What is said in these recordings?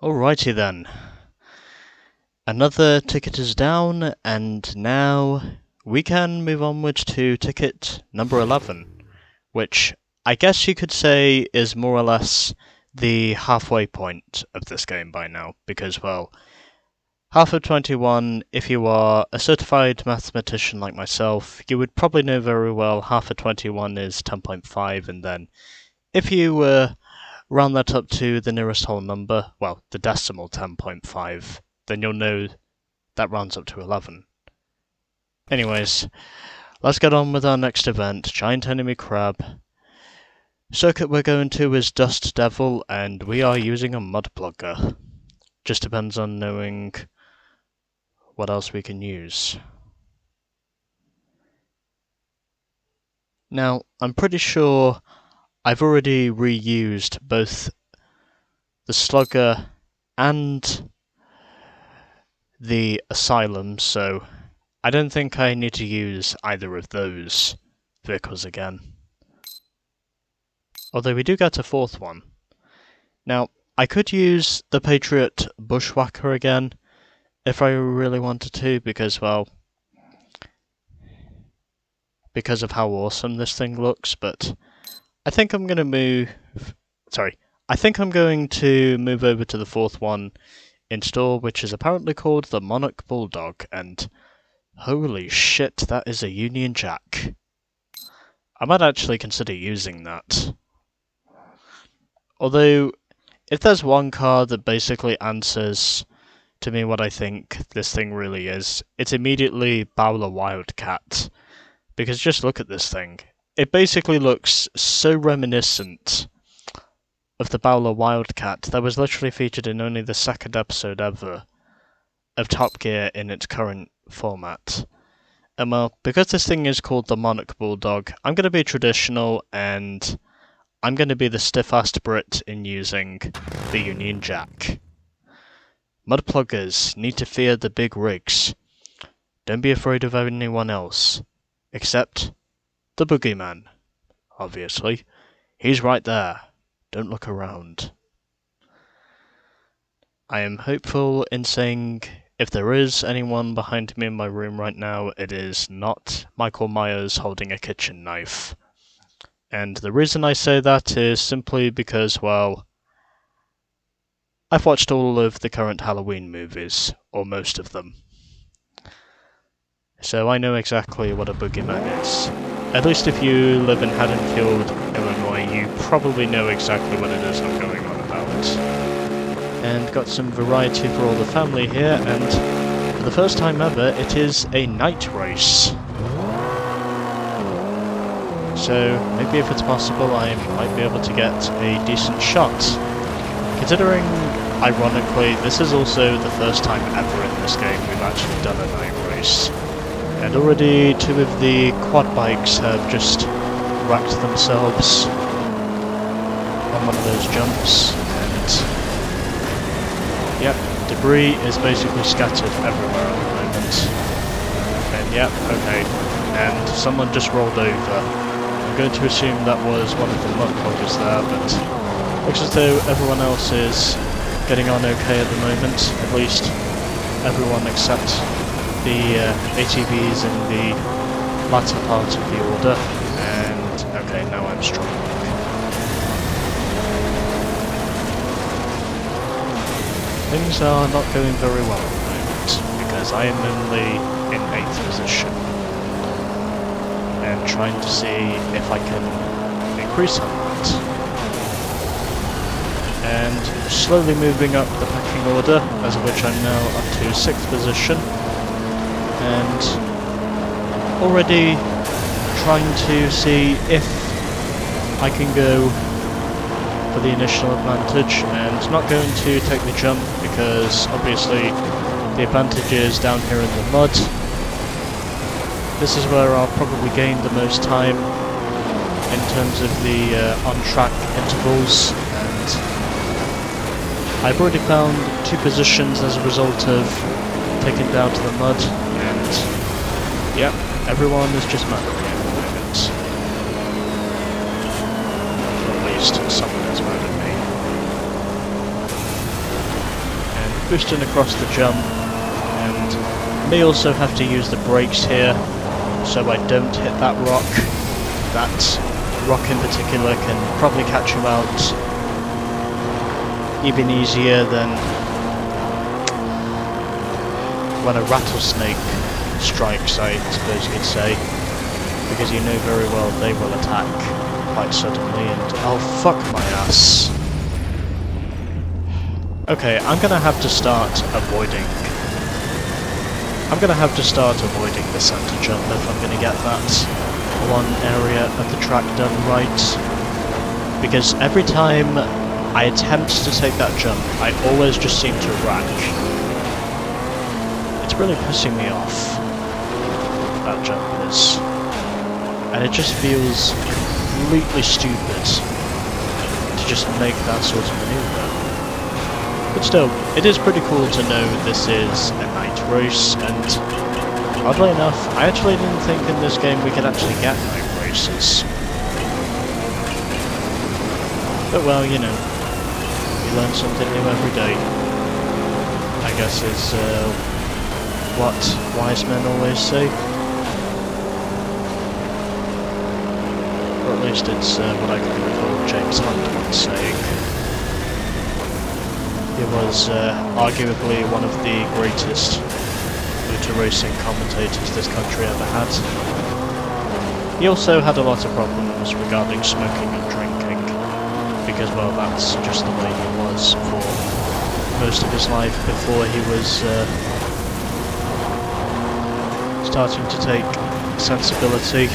Alrighty then. Another ticket is down, and now we can move onwards to ticket number 11, which I guess you could say is more or less the halfway point of this game by now, because, well, half of 21, if you are a certified mathematician like myself, you would probably know very well half of 21 is 10.5, and then if you round that up to the nearest whole number, well, the decimal 10.5, then you'll know that rounds up to 11. Anyways, let's get on with our next event, Giant Enemy Crab. Circuit we're going to is Dust Devil, and we are using a mud plugger. Just depends on knowing what else we can use. Now, I'm pretty sure I've already reused both the Slugger and the Asylum, so I don't think I need to use either of those vehicles again. Although we do get a fourth one. Now, I could use the Patriot Bushwhacker again, if I really wanted to, because, well, because of how awesome this thing looks, but I think I'm going to move... I think I'm going to move over to the fourth one in store, which is apparently called the Monarch Bulldog, and holy shit, that is a Union Jack. I might actually consider using that. Although, if there's one car that basically answers to me what I think this thing really is, it's immediately Bowler Wildcat. Because just look at this thing. It basically looks so reminiscent of the Bowler Wildcat that was literally featured in only the second episode ever of Top Gear in its current format. And well, because this thing is called the Monarch Bulldog, I'm going to be traditional and I'm going to be the stiff-assed Brit in using the Union Jack. Mud pluggers need to fear the big rigs. Don't be afraid of anyone else. Except the boogeyman, obviously. He's right there. Don't look around. I am hopeful in saying if there is anyone behind me in my room right now, it is not Michael Myers holding a kitchen knife. And the reason I say that is simply because, well, I've watched all of the current Halloween movies, or most of them. So I know exactly what a boogeyman is. At least if you live in Haddonfield, Illinois, you probably know exactly what it is I'm going on about. And got some variety for all the family here, and for the first time ever, it is a night race. So maybe if it's possible, I might be able to get a decent shot. Considering, ironically, this is also the first time ever in this game we've actually done a night race. And already two of the quad bikes have just wrecked themselves on one of those jumps, and yep, debris is basically scattered everywhere at the moment. And yep, okay, and someone just rolled over. I'm going to assume that was one of the mud pluggers there, but looks as though everyone else is getting on okay at the moment, at least everyone except the ATVs in the latter part of the order, and okay, now I'm struggling. Things are not going very well at the moment, because I am only in 8th position, and trying to see if I can increase on that. And slowly moving up the pecking order, as of which I'm now up to 6th position. And already trying to see if I can go for the initial advantage, and not going to take the jump because obviously the advantage is down here in the mud. This is where I'll probably gain the most time in terms of the on-track intervals, and I've already found 2 positions as a result of taking down to the mud. Yep, everyone is just mad at me at the moment. Or at least someone is mad at me. boosting across the jump, and may also have to use the brakes here so I don't hit that rock. That rock in particular can probably catch you out even easier than when a rattlesnake strikes, I suppose you could say, because you know very well they will attack quite suddenly and oh fuck my ass. Okay, I'm gonna have to start avoiding the center jump if I'm gonna get that one area of the track done right, because every time I attempt to take that jump I always just seem to wreck. It's really pissing me off, that jump is, and it just feels completely stupid to just make that sort of maneuver. But still, it is pretty cool to know this is a night race, and oddly enough, I actually didn't think in this game we could actually get night races. But well, you know, you learn something new every day, I guess is what wise men always say. Or at least it's what I can recall James Hunt once saying. He was arguably one of the greatest motor racing commentators this country ever had. He also had a lot of problems regarding smoking and drinking, because, well, that's just the way he was for most of his life before he was starting to take sensibility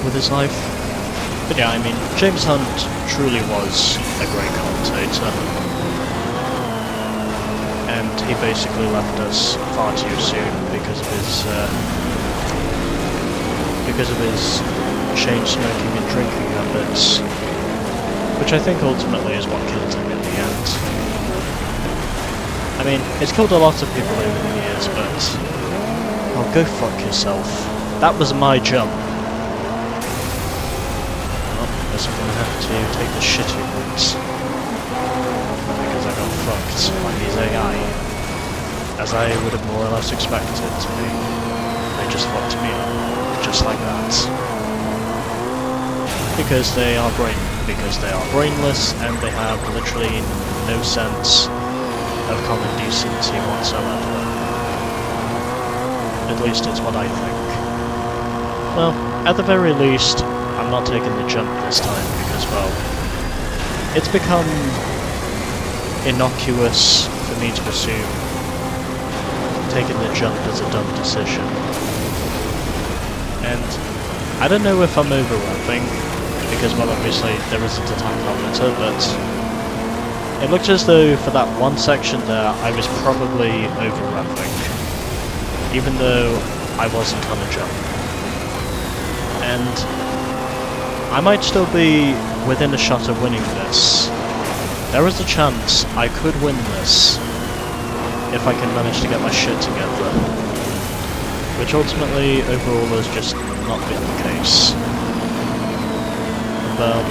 with his life. But yeah, I mean, James Hunt truly was a great commentator, and he basically left us far too soon because of his chain smoking and drinking habits, which I think ultimately is what killed him in the end. I mean, it's killed a lot of people over the years, but oh, go fuck yourself. That was my jump. I'm gonna have to take the shitty route, because I got fucked by these AI, as I would have more or less expected to be. They just fucked me up, just like that. Because they are brainless, and they have literally no sense of common decency whatsoever. At least it's what I think. Well, at the very least, I'm not taking the jump this time because, well, it's become innocuous for me to assume taking the jump is a dumb decision. And I don't know if I'm over-revving, because, well, obviously there isn't a tachometer, but it looked as though for that one section there I was probably over-revving, even though I wasn't on a jump. And I might still be within a shot of winning this. There is a chance I could win this if I can manage to get my shit together, which ultimately overall has just not been the case. But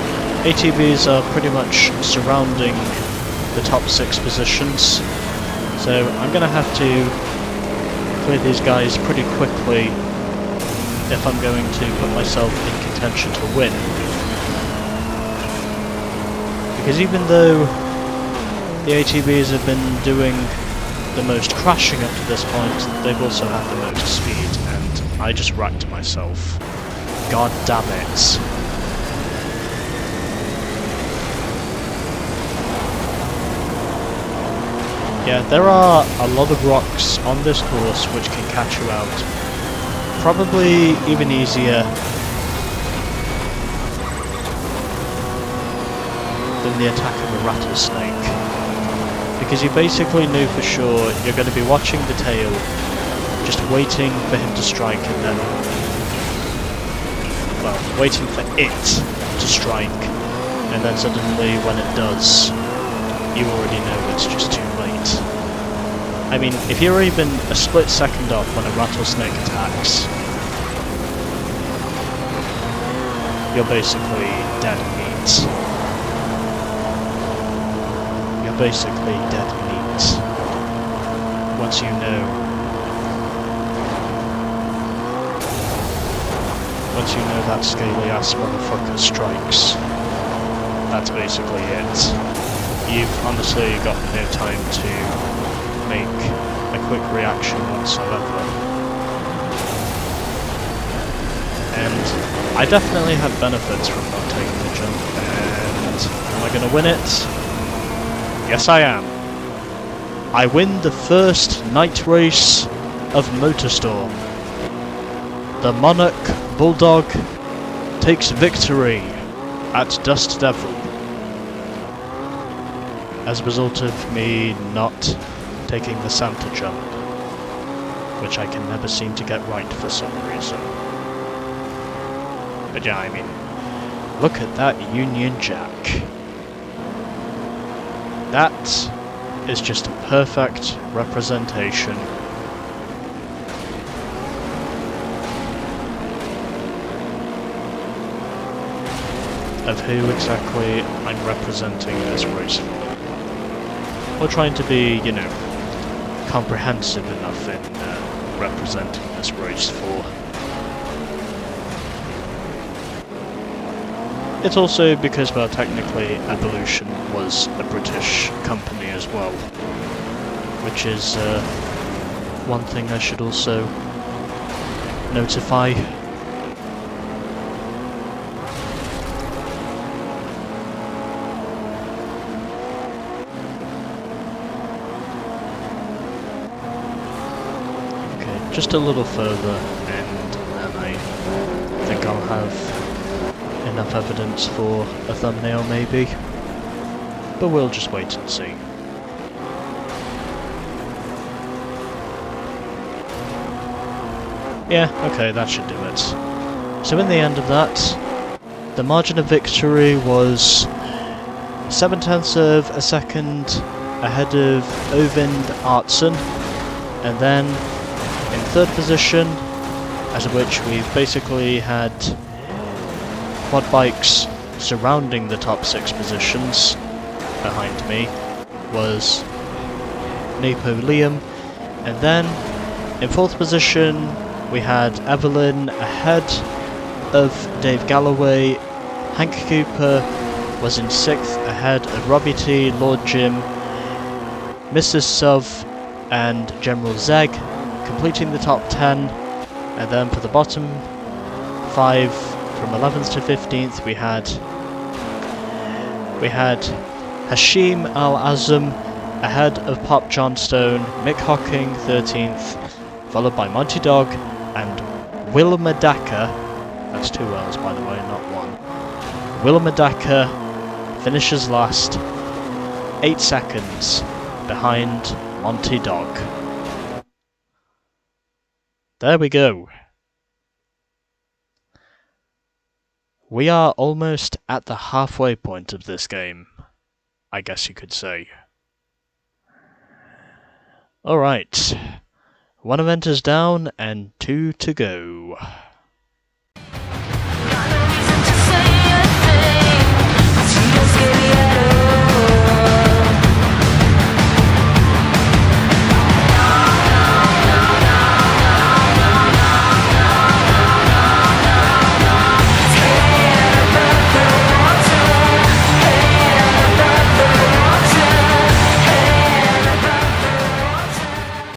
ATVs are pretty much surrounding the top 6 positions, so I'm going to have to clear these guys pretty quickly if I'm going to put myself in contention to win. Because even though the ATVs have been doing the most crashing up to this point, they've also had the most speed, and I just wrecked myself. God damn it. Yeah, there are a lot of rocks on this course which can catch you out. Probably even easier than the attack of a rattlesnake, because you basically know for sure you're going to be watching the tail, just waiting for him to strike, and then, well, waiting for it to strike, and then suddenly when it does, you already know it's just too late. I mean, if you're even a split second off when a rattlesnake attacks, you're basically dead meat. You're basically dead meat. Once you know that scaly ass motherfucker strikes, that's basically it. You've honestly got no time to make a quick reaction whatsoever. And I definitely had benefits from not taking the jump, and am I going to win it? Yes I am. I win the first night race of MotorStorm. The Monarch Bulldog takes victory at Dust Devil as a result of me not taking the Santa jump, which I can never seem to get right for some reason. But yeah, I mean, look at that Union Jack. That is just a perfect representation of who exactly I'm representing this race for. Or trying to be, you know, comprehensive enough in representing this race for. It's also because, well, technically Evolution was a British company as well, which is one thing I should also notify. Okay, just a little further, and then I think I'll have enough evidence for a thumbnail maybe, but we'll just wait and see. Yeah, okay, that should do it. So in the end of that, the margin of victory was 0.7 of a second ahead of Ovind Artson, and then in third position, as of which we've basically had quad bikes surrounding the top 6 positions behind me, was Nepo Liam, and then in fourth position we had Evelyn ahead of Dave Galloway. Hank Cooper was in 6th ahead of Robbie T, Lord Jim, Mrs. Suv and General Zeg, completing the top 10, and then for the bottom 5 from 11th to 15th we had Hashim Al-Azam ahead of Pop Johnstone, Mick Hocking 13th, followed by Monty Dog and Will Madaka, that's 2 L's by the way, not 1. Will Madaka finishes last, 8 seconds behind Monty Dog. There we go. We are almost at the halfway point of this game, I guess you could say. Alright, 1 event is down and 2 to go.